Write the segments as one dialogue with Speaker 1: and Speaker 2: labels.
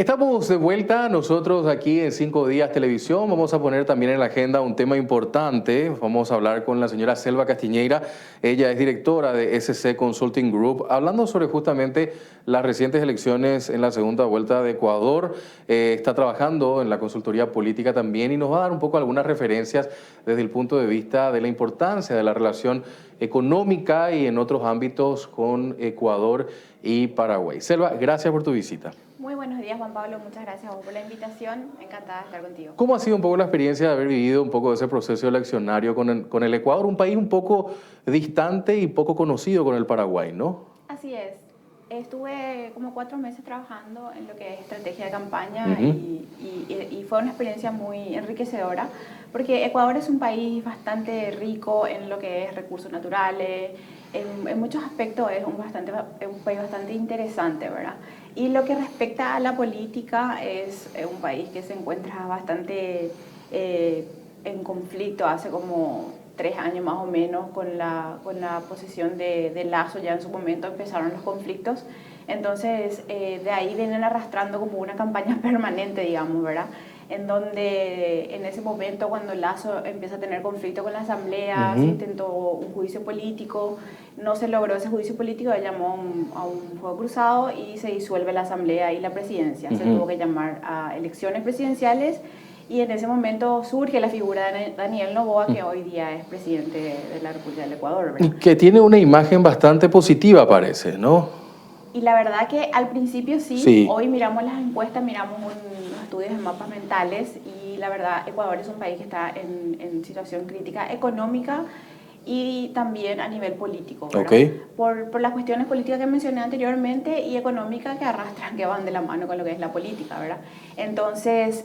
Speaker 1: Estamos de vuelta nosotros aquí en 5 Días Televisión. Vamos a poner también en la agenda un tema importante. Vamos a hablar con la señora Selva Castiñeira. Ella es directora de SC Consulting Group, hablando sobre justamente las recientes elecciones en la segunda vuelta de Ecuador. Está trabajando en la consultoría política también y nos va a dar un poco algunas referencias desde el punto de vista de la importancia de la relación económica y en otros ámbitos con Ecuador y Paraguay. Selva, gracias por tu visita.
Speaker 2: Muy buenos días, Juan Pablo. Muchas gracias a vos por la invitación. Encantada de estar contigo.
Speaker 1: ¿Cómo ha sido un poco la experiencia de haber vivido un poco de ese proceso eleccionario con el Ecuador, un país un poco distante y poco conocido con el Paraguay, ¿no?
Speaker 2: Así es. Estuve como 4 meses trabajando en lo que es estrategia de campaña y fue una experiencia muy enriquecedora porque Ecuador es un país bastante rico en lo que es recursos naturales. En muchos aspectos es un país bastante interesante, ¿verdad? Y lo que respecta a la política es un país que se encuentra bastante en conflicto hace como 3 años más o menos con la posesión de Lasso. Ya en su momento empezaron los conflictos. Entonces de ahí vienen arrastrando como una campaña permanente, digamos, ¿verdad? En donde en ese momento cuando Lasso empieza a tener conflicto con la asamblea, se intentó un juicio político, no se logró ese juicio político, él llamó a un fuego cruzado y se disuelve la asamblea y la presidencia. Se tuvo que llamar a elecciones presidenciales y en ese momento surge la figura de Daniel Noboa, que hoy día es presidente de la República del Ecuador, ¿verdad?
Speaker 1: Y que tiene una imagen bastante positiva, parece, ¿no?
Speaker 2: Y la verdad que al principio sí. Hoy miramos las encuestas, miramos unos estudios de mapas mentales y la verdad Ecuador es un país que está en situación crítica económica y también a nivel político, ¿verdad? Por las cuestiones políticas que mencioné anteriormente y económicas que arrastran, que van de la mano con lo que es la política, ¿verdad? Entonces,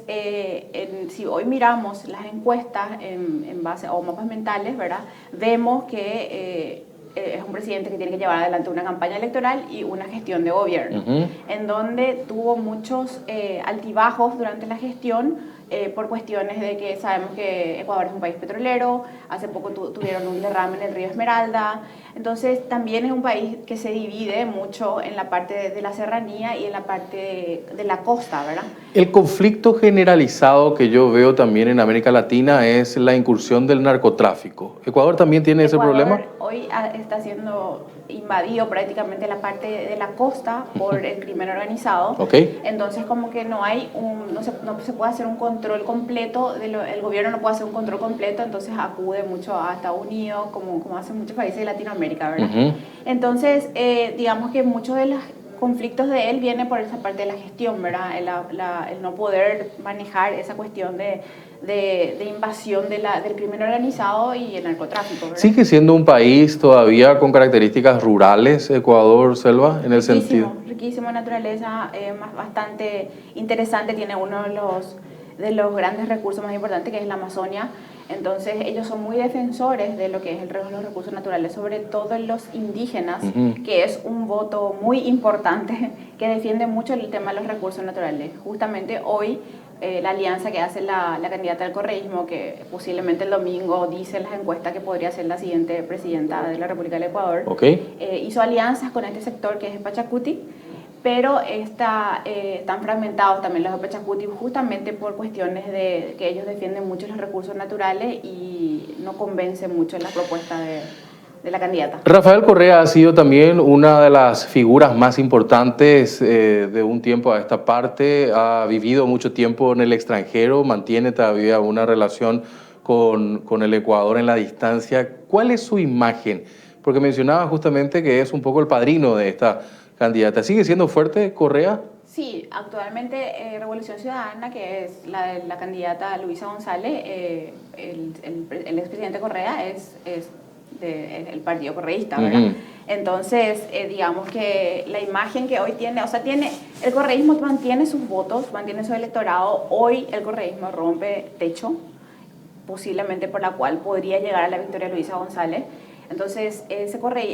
Speaker 2: si hoy miramos las encuestas en base a mapas mentales, ¿verdad? Vemos que es un presidente que tiene que llevar adelante una campaña electoral y una gestión de gobierno, en donde tuvo muchos altibajos durante la gestión por cuestiones de que sabemos que Ecuador es un país petrolero, hace poco tuvieron un derrame en el río Esmeralda. Entonces también es un país que se divide mucho en la parte de la serranía y en la parte de la costa, ¿verdad?
Speaker 1: El conflicto generalizado que yo veo también en América Latina es la incursión del narcotráfico. ¿Ecuador también tiene ese problema?
Speaker 2: Hoy está siendo invadido prácticamente la parte de la costa por el crimen organizado. Entonces como que no se puede hacer un control completo, el gobierno no puede hacer un control completo, entonces acude mucho a Estados Unidos, como hacen muchos países de Latinoamérica, ¿verdad? Entonces digamos que muchos de los conflictos de él viene por esa parte de la gestión, ¿verdad? El no poder manejar esa cuestión de invasión del crimen organizado y el narcotráfico, ¿verdad?
Speaker 1: ¿Sigue siendo un país todavía con características rurales, Ecuador, Selva, en el sentido?
Speaker 2: Riquísimo naturaleza, bastante interesante, tiene uno de los grandes recursos más importantes que es la Amazonia. Entonces ellos son muy defensores de lo que es los recursos naturales, sobre todo los indígenas, que es un voto muy importante que defiende mucho el tema de los recursos naturales. Justamente hoy la alianza que hace la candidata al correísmo, que posiblemente el domingo dice en las encuestas que podría ser la siguiente presidenta de la República del Ecuador, hizo alianzas con este sector que es Pachacuti, pero están fragmentados también los de Pachacuti justamente por cuestiones de que ellos defienden mucho los recursos naturales y no convencen mucho en la propuesta de la candidata.
Speaker 1: Rafael Correa ha sido también una de las figuras más importantes de un tiempo a esta parte, ha vivido mucho tiempo en el extranjero, mantiene todavía una relación con el Ecuador en la distancia. ¿Cuál es su imagen? Porque mencionaba justamente que es un poco el padrino de esta candidata. ¿Sigue siendo fuerte Correa?
Speaker 2: Sí, actualmente Revolución Ciudadana, que es la candidata Luisa González, el expresidente Correa es del partido correísta, ¿verdad? Entonces, digamos que la imagen que hoy tiene, o sea, el correísmo mantiene sus votos, mantiene su electorado. Hoy el correísmo rompe techo, posiblemente por la cual podría llegar a la victoria Luisa González. Entonces,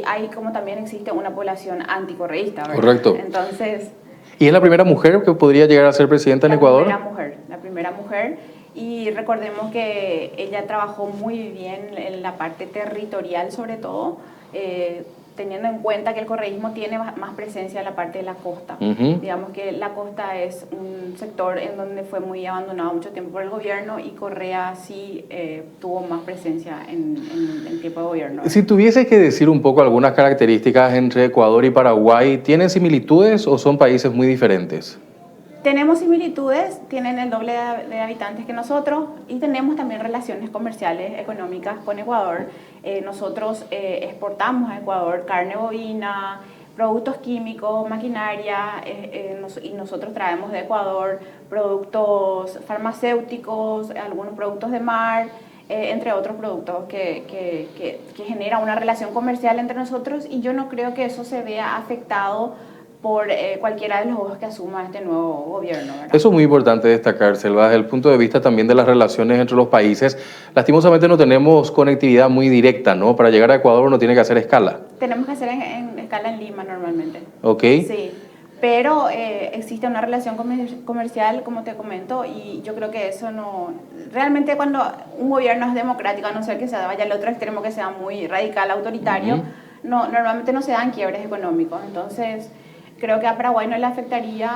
Speaker 2: hay como también existe una población anticorreísta, ¿verdad?
Speaker 1: Correcto.
Speaker 2: Entonces,
Speaker 1: ¿y es la primera mujer que podría llegar a ser presidenta en Ecuador?
Speaker 2: La primera mujer. Y recordemos que ella trabajó muy bien en la parte territorial, sobre todo, teniendo en cuenta que el correísmo tiene más presencia en la parte de la costa. Digamos que la costa es un sector en donde fue muy abandonado mucho tiempo por el gobierno y Correa sí tuvo más presencia en el tiempo de gobierno.
Speaker 1: Si tuviese que decir un poco algunas características entre Ecuador y Paraguay, ¿tienen similitudes o son países muy diferentes?
Speaker 2: Tenemos similitudes, tienen el doble de habitantes que nosotros y tenemos también relaciones comerciales, económicas con Ecuador. Nosotros exportamos a Ecuador carne bovina, productos químicos, maquinaria, y nosotros traemos de Ecuador productos farmacéuticos, algunos productos de mar, entre otros productos que genera una relación comercial entre nosotros, y yo no creo que eso se vea afectado por cualquiera de los ojos que asuma este nuevo gobierno, ¿verdad?
Speaker 1: Eso es muy importante destacar, Selva, desde el punto de vista también de las relaciones entre los países. Lastimosamente no tenemos conectividad muy directa, ¿no? Para llegar a Ecuador uno tiene que hacer escala.
Speaker 2: Tenemos que hacer en escala en Lima normalmente.
Speaker 1: Ok.
Speaker 2: Sí, pero existe una relación comercial, como te comento, y yo creo que eso no... Realmente cuando un gobierno es democrático, a no ser que se vaya al otro extremo, que sea muy radical, autoritario, normalmente no se dan quiebres económicos. Entonces, creo que a Paraguay no le afectaría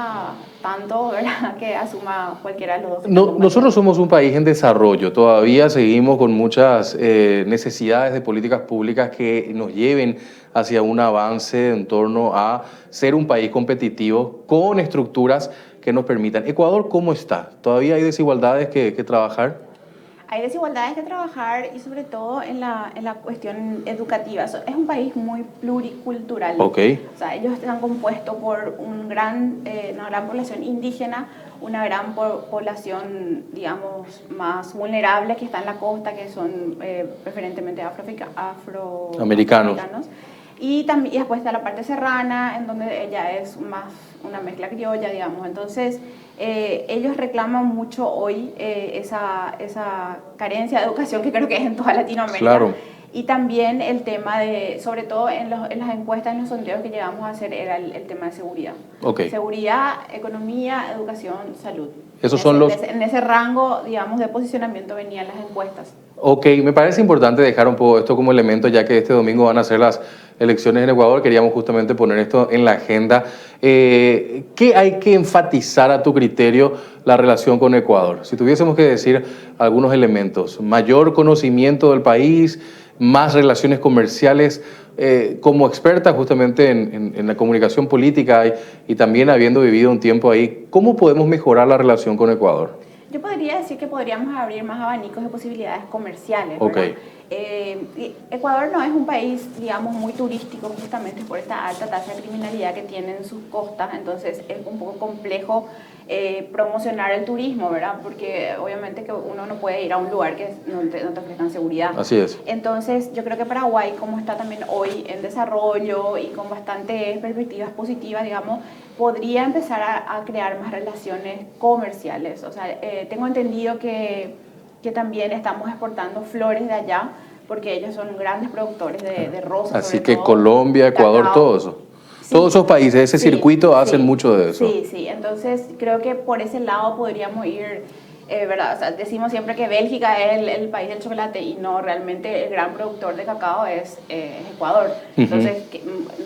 Speaker 2: tanto, ¿verdad?, que asuma cualquiera de los dos.
Speaker 1: No, nosotros somos un país en desarrollo, todavía seguimos con muchas necesidades de políticas públicas que nos lleven hacia un avance en torno a ser un país competitivo con estructuras que nos permitan. ¿Ecuador cómo está? ¿Todavía hay desigualdades que trabajar?
Speaker 2: Hay desigualdades que trabajar y sobre todo en la cuestión educativa. Es un país muy pluricultural.
Speaker 1: Okay.
Speaker 2: O sea, ellos están compuestos por una gran población indígena, una gran población, digamos, más vulnerable que está en la costa, que son preferentemente afroamericanos. Y después está la parte serrana, en donde ella es más una mezcla criolla, digamos. Entonces, ellos reclaman mucho hoy esa carencia de educación que creo que es en toda Latinoamérica.
Speaker 1: Claro.
Speaker 2: Y también el tema de, sobre todo en las encuestas, en los sondeos que llegamos a hacer, era el tema de seguridad.
Speaker 1: Okay.
Speaker 2: Seguridad, economía, educación, salud.
Speaker 1: Esos
Speaker 2: en ese rango, digamos, de posicionamiento venían las encuestas.
Speaker 1: Ok, me parece importante dejar un poco esto como elemento, ya que este domingo van a ser las elecciones en Ecuador. Queríamos justamente poner esto en la agenda. ¿Qué hay que enfatizar a tu criterio la relación con Ecuador? Si tuviésemos que decir algunos elementos, mayor conocimiento del país, más relaciones comerciales, como experta justamente en la comunicación política y también habiendo vivido un tiempo ahí, ¿cómo podemos mejorar la relación con Ecuador?
Speaker 2: Yo podría decir que podríamos abrir más abanicos de posibilidades comerciales, ¿verdad?
Speaker 1: Okay.
Speaker 2: Ecuador no es un país, digamos, muy turístico justamente por esta alta tasa de criminalidad que tiene en sus costas, entonces es un poco complejo promocionar el turismo, ¿verdad? Porque obviamente que uno no puede ir a un lugar que no te ofrezcan seguridad.
Speaker 1: Así es.
Speaker 2: Entonces yo creo que Paraguay, como está también hoy en desarrollo y con bastantes perspectivas positivas, digamos, podría empezar a crear más relaciones comerciales. O sea, tengo entendido que también estamos exportando flores de allá, porque ellos son grandes productores de rosas.
Speaker 1: Así que todo, Colombia, Ecuador, cacao, todo eso. Sí, todos esos países, ese circuito hacen mucho de eso.
Speaker 2: Sí. Entonces creo que por ese lado podríamos ir, ¿verdad? O sea, decimos siempre que Bélgica es el país del chocolate y no, realmente el gran productor de cacao es Ecuador. Entonces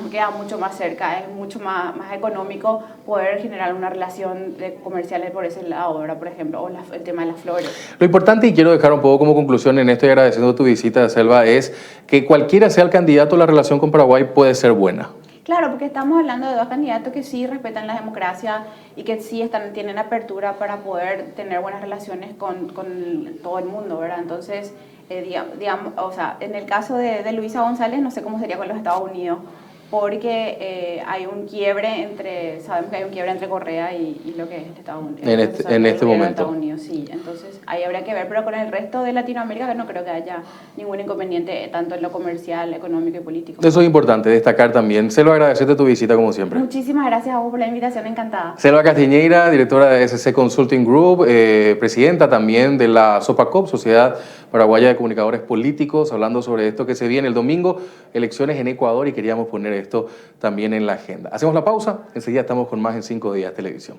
Speaker 2: nos queda mucho más cerca, es mucho más económico poder generar una relación comercial por ese lado, ¿verdad? Por ejemplo, o el tema de las flores.
Speaker 1: Lo importante, y quiero dejar un poco como conclusión en esto y agradeciendo tu visita, Selva, es que cualquiera sea el candidato, la relación con Paraguay puede ser buena.
Speaker 2: Claro, porque estamos hablando de dos candidatos que sí respetan la democracia y que sí tienen apertura para poder tener buenas relaciones con todo el mundo, ¿verdad? Entonces, digamos, o sea, en el caso de Luisa González, no sé cómo sería con los Estados Unidos, porque hay un quiebre sabemos que hay un quiebre entre Correa y lo que es Estados Unidos.
Speaker 1: En este momento.
Speaker 2: Estados Unidos, sí. Entonces, ahí habría que ver, pero con el resto de Latinoamérica no creo que haya ningún inconveniente, tanto en lo comercial, económico y político.
Speaker 1: Eso es importante destacar también. Selva, agradecerte tu visita como siempre.
Speaker 2: Muchísimas gracias a vos por la invitación, encantada.
Speaker 1: Selva Castiñeira, directora de SC Consulting Group, presidenta también de la SOPACOP, Sociedad Paraguaya de Comunicadores Políticos, hablando sobre esto que se viene el domingo, elecciones en Ecuador, y queríamos poner esto también en la agenda. Hacemos la pausa, enseguida estamos con más en 5 días televisión.